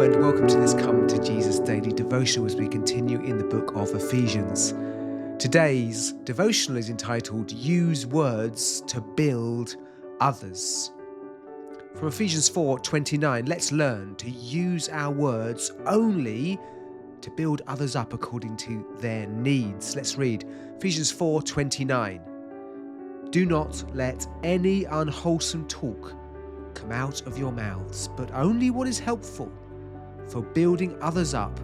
and welcome to this Come to Jesus Daily Devotional as we continue in the book of Ephesians. Today's devotional is entitled Use Words to Build Others. From Ephesians 4:29, let's learn to use our words only to build others up according to their needs. Let's read Ephesians 4:29. Do not let any unwholesome talk come out of your mouths, but only what is helpful for building others up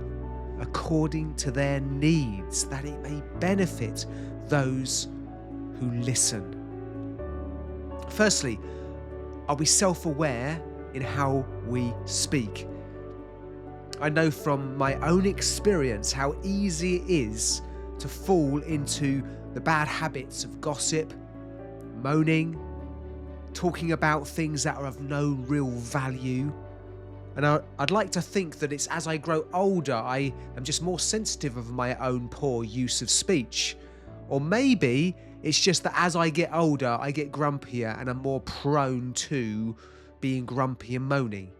according to their needs, that it may benefit those who listen. Firstly, are we self-aware in how we speak? I know from my own experience how easy it is to fall into the bad habits of gossip, moaning, talking about things that are of no real value. And I'd like to think that it's as I grow older, I am just more sensitive of my own poor use of speech. Or maybe it's just that as I get older, I get grumpier and I'm more prone to being grumpy and moaning.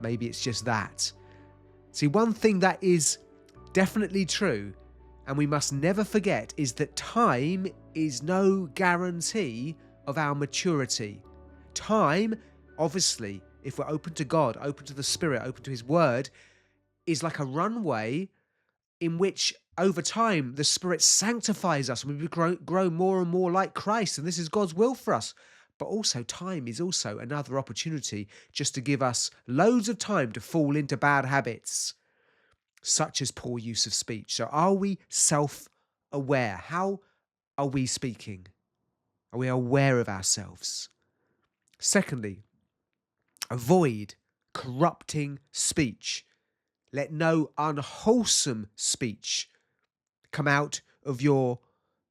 Maybe it's just that. See, one thing that is definitely true, and we must never forget, is that time is no guarantee of our maturity. Time, obviously, if we're open to God, open to the Spirit, open to His Word, is like a runway in which over time the Spirit sanctifies us and we grow more and more like Christ, and this is God's will for us. But also time is also another opportunity just to give us loads of time to fall into bad habits, such as poor use of speech. So are we self-aware? How are we speaking? Are we aware of ourselves? Secondly, avoid corrupting speech. Let no unwholesome speech come out of your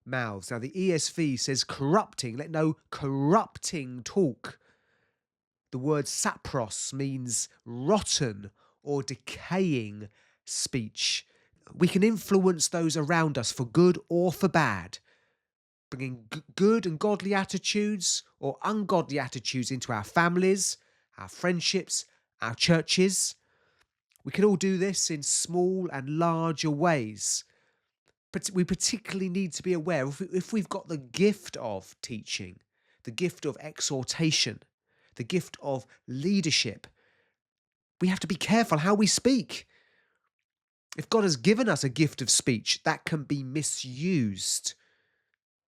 mouths. Now, the ESV says corrupting. Let no corrupting talk. The word sapros means rotten or decaying speech. We can influence those around us for good or for bad, bringing good and godly attitudes or ungodly attitudes into our families, our friendships, our churches. We can all do this in small and larger ways. But we particularly need to be aware, if we've got the gift of teaching, the gift of exhortation, the gift of leadership, we have to be careful how we speak. If God has given us a gift of speech, that can be misused.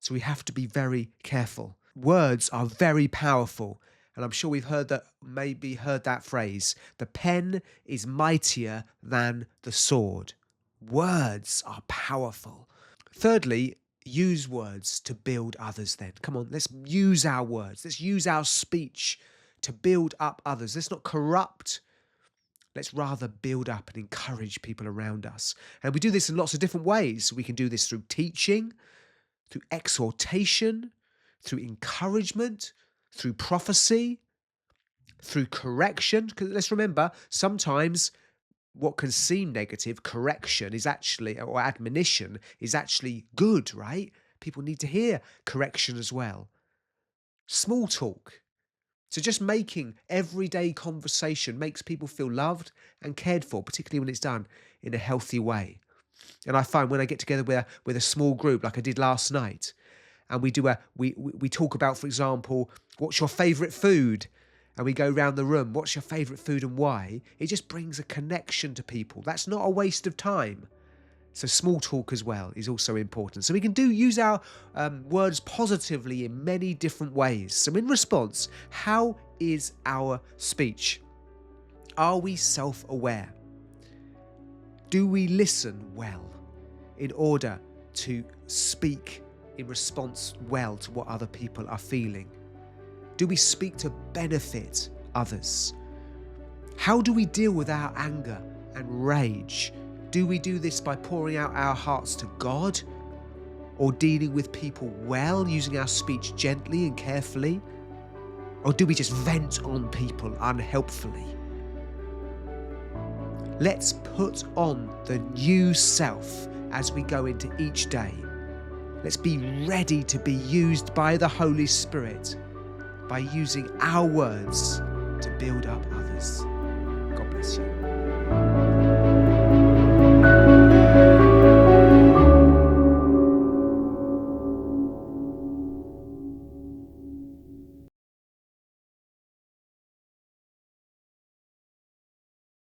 So we have to be very careful. Words are very powerful. And I'm sure we've heard that phrase, the pen is mightier than the sword. Words are powerful. Thirdly, use words to build others then. Come on, let's use our words. Let's use our speech to build up others. Let's not corrupt. Let's rather build up and encourage people around us. And we do this in lots of different ways. We can do this through teaching, through exhortation, through encouragement, through prophecy, through correction. Because let's remember, sometimes what can seem negative, correction is actually, or admonition is actually good, right? People need to hear correction as well. Small talk. So just making everyday conversation makes people feel loved and cared for, particularly when it's done in a healthy way. And I find when I get together with a small group like I did last night, and we talk about, for example, what's your favourite food? And we go around the room, what's your favourite food and why? It just brings a connection to people. That's not a waste of time. So small talk as well is also important. So we can use our words positively in many different ways. So in response, how is our speech? Are we self-aware? Do we listen well in order to speak in response well to what other people are feeling? Do we speak to benefit others? How do we deal with our anger and rage? Do we do this by pouring out our hearts to God, or dealing with people well, using our speech gently and carefully? Or do we just vent on people unhelpfully? Let's put on the new self as we go into each day. Let's be ready to be used by the Holy Spirit by using our words to build up others. God bless you.